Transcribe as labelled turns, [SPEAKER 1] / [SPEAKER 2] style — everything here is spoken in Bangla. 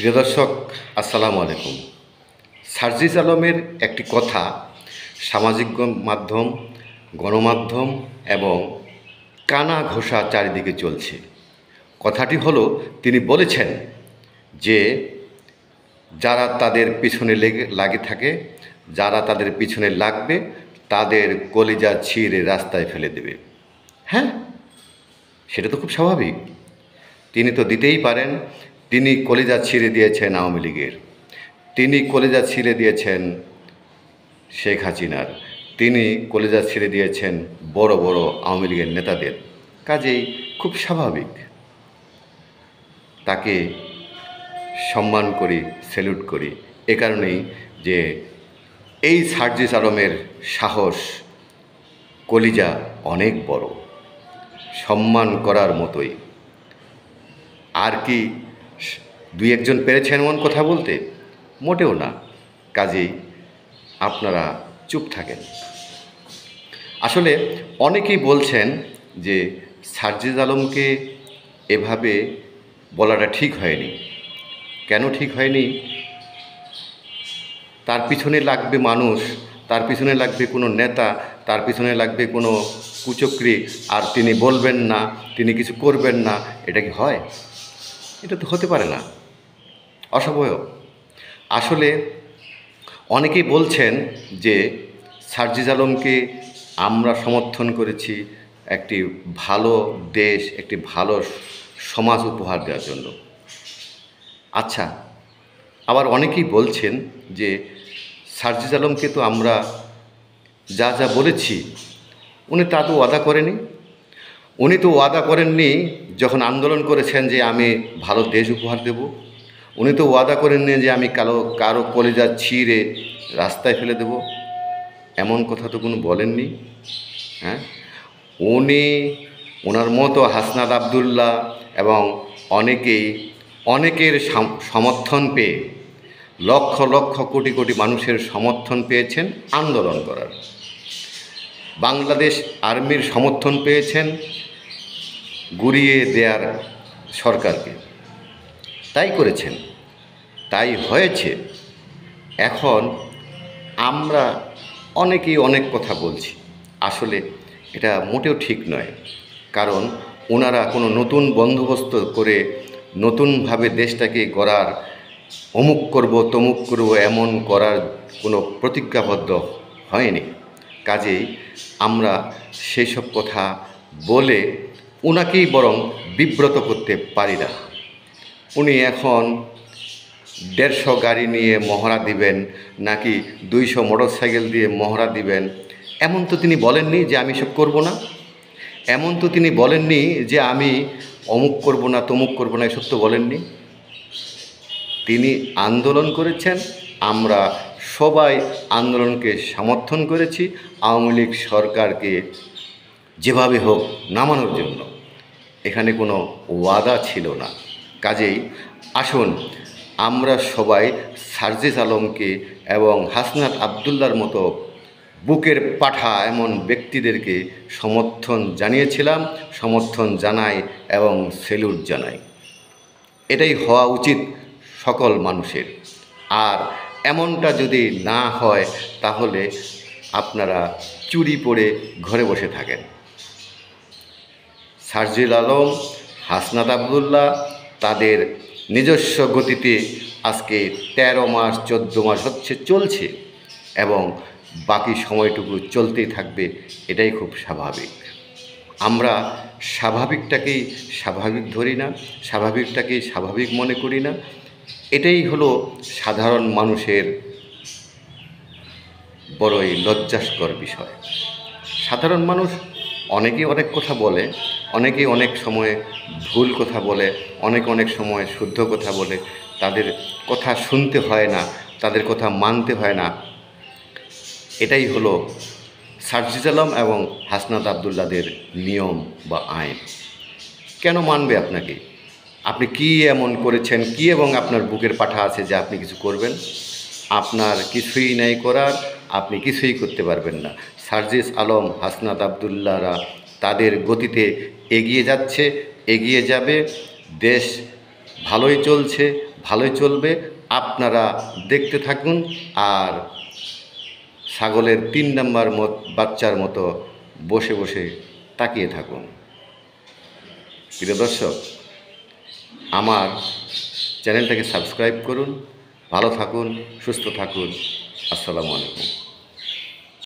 [SPEAKER 1] প্রিয় দর্শক, আসসালামু আলাইকুম। সার্জিস আলমের একটি কথা সামাজিক মাধ্যম, গণমাধ্যম এবং কানা ঘোষা চারিদিকে চলছে। কথাটি হলো, তিনি বলেছেন যে যারা তাদের পিছনে লাগে থাকে, যারা তাদের পিছনে লাগবে তাদের কলিজা ছিঁড়ে রাস্তায় ফেলে দেবে। হ্যাঁ, সেটা তো খুব স্বাভাবিক। তিনি তো দিতেই পারেন। তিনি কলিজা ছিঁড়ে দিয়েছেন আওয়ামী লীগের, তিনি কলিজা ছিঁড়ে দিয়েছেন শেখ হাসিনার, তিনি কলিজা ছিঁড়ে দিয়েছেন বড় বড় আওয়ামী লীগের নেতাদের। কাজেই খুব স্বাভাবিক, তাকে সম্মান করি, স্যালুট করি। এ কারণেই যে এই সার্জিস আলমের সাহস, কলিজা অনেক বড়, সম্মান করার মতোই। আর কি দুই একজন পেরেছেন এমন কথা বলতে? মোটেও না। কাজেই আপনারা চুপ থাকেন। আসলে অনেকেই বলছেন যে সার্জিস আলমকে এভাবে বলাটা ঠিক হয়নি। কেন ঠিক হয়নি? তার পিছনে লাগবে মানুষ, তার পিছনে লাগবে কোনো নেতা, তার পিছনে লাগবে কোনো কুচক্রী, আর তিনি বলবেন না, তিনি কিছু করবেন না। এটা কি হয়? এটা তো হতে পারে না, অসম্ভব। আসলে অনেকেই বলছেন যে সার্জিস আলমকে আমরা সমর্থন করেছি একটি ভালো দেশ, একটি ভালো সমাজ উপহার দেওয়ার জন্য। আচ্ছা, আবার অনেকেই বলছেন যে সার্জিস আলমকে তো আমরা যা যা বলেছি, উনি তা তো ওয়াদা করেনি। উনি তো ওয়াদা করেননি যখন আন্দোলন করেছেন যে আমি ভালো দেশ উপহার দেব। উনি তো ওয়াদা করেননি যে আমি কারো কলিজা ছিঁড়ে রাস্তায় ফেলে দেব। এমন কথা তো কোনো বলেননি। হ্যাঁ, উনি, ওনার মতো হাসনাত আবদুল্লাহ এবং অনেকের সমর্থন পেয়ে, লক্ষ লক্ষ কোটি কোটি মানুষের সমর্থন পেয়েছেন আন্দোলন করার। বাংলাদেশ আর্মির সমর্থন পেয়েছেন গুঁড়িয়ে দেওয়ার সরকারকে। তাই করেছেন, তাই হয়েছে। এখন আমরা অনেকেই অনেক কথা বলছি, আসলে এটা মোটেও ঠিক নয়। কারণ ওনারা কোনো নতুন বন্দোবস্ত করে নতুনভাবে দেশটাকে গড়ার, অমুক করব তমুক করব এমন করার কোনো প্রতিজ্ঞাবদ্ধ হয়নি। কাজেই আমরা সেই সব কথা বলে ওনাকেই বরং বিব্রত করতে পারি না। উনি এখন 150 গাড়ি নিয়ে মহড়া দিবেন, নাকি 200 মোটরসাইকেল দিয়ে মহড়া দিবেন, এমন তো তিনি বলেননি যে আমি সব করব না। এমন তো তিনি বলেননি যে আমি অমুক করব না তমুক করব না, এসব তো বলেননি। তিনি আন্দোলন করেছেন, আমরা সবাই আন্দোলনকে সমর্থন করেছি আওয়ামী লীগ সরকারকে যেভাবে হোক নামানোর জন্য। এখানে কোনো ওয়াদা ছিল না। কাজেই আসুন আমরা সবাই সার্জিস আলমকে এবং হাসনাত আবদুল্লার মতো বুকের পাঠা এমন ব্যক্তিদেরকে সমর্থন জানিয়েছিলাম, সমর্থন জানাই এবং স্যালুট জানাই। এটাই হওয়া উচিত সকল মানুষের। আর এমনটা যদি না হয় তাহলে আপনারা চুরি পরে ঘরে বসে থাকেন। সার্জিস আলম, হাসনাত আবদুল্লাহ তাদের নিজস্ব গতিতে আজকে 13 মাস 14 মাস চলছে এবং বাকি সময়টুকু চলতেই থাকবে। এটাই খুব স্বাভাবিক। আমরা স্বাভাবিকটাকেই স্বাভাবিক ধরি না, স্বাভাবিকটাকেই স্বাভাবিক মনে করি না। এটাই হলো সাধারণ মানুষের বড়ই লজ্জাস্কর বিষয়। সাধারণ মানুষ অনেকেই অনেক কথা বলে, অনেকেই অনেক সময় ভুল কথা বলে, অনেক সময় শুদ্ধ কথা বলে। তাদের কথা শুনতে হয় না, তাদের কথা মানতে হয় না। এটাই হলো সার্জিস আলম এবং হাসনাত আবদুল্লাদের নিয়ম বা আইন। কেন মানবে আপনাকে? আপনি কি এমন করেছেন, কি এবং আপনার বুকের পাঠা আছে যে আপনি কিছু করবেন? আপনার কিছুই নাই করার, আপনি কিছুই করতে পারবেন না। সার্জিস আলম, হাসনাত আবদুল্লাহরা তাদের গতিতে এগিয়ে যাচ্ছে, এগিয়ে যাবে। দেশ ভালোই চলছে, ভালোই চলবে। আপনারা দেখতে থাকুন আর ছাগলের 3 নম্বর বাচ্চার মতো বসে বসে তাকিয়ে থাকুন। প্রিয় দর্শক, আমার চ্যানেলটাকে সাবস্ক্রাইব করুন। ভালো থাকুন, সুস্থ থাকুন। আসসালামু আলাইকুম।